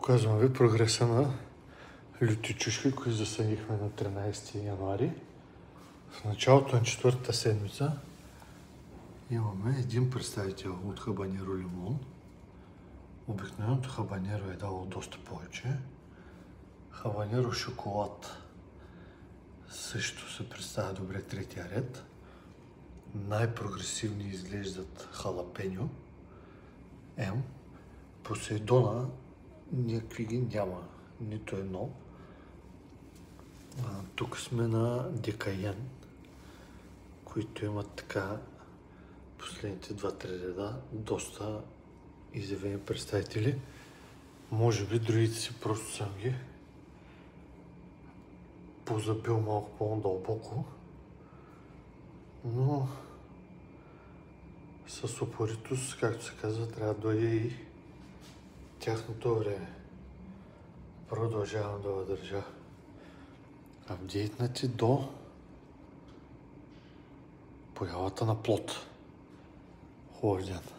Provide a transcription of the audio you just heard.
Показвам ви прогреса на люти чушки, които засадихме на 13 януари. В началото на четвъртата седмица имаме един представител от хабанеро лимон. Обикновеното хабанеро е дало доста повече. Хабанеро шоколад също се представя добре третия ред. Най-прогресивни изглеждат халапеньо. Посейдона някакви ги няма, нито едно. Тук сме на Декаен, които имат така последните 2-3 реда доста изявени представители. Може би другите си просто съм ги позабил малко по-дълбоко, но с упоритост, както се казва, трябва да дойде и тяхното време. Продължавам да държа апдейтнати до появата на плод. Хубав ден!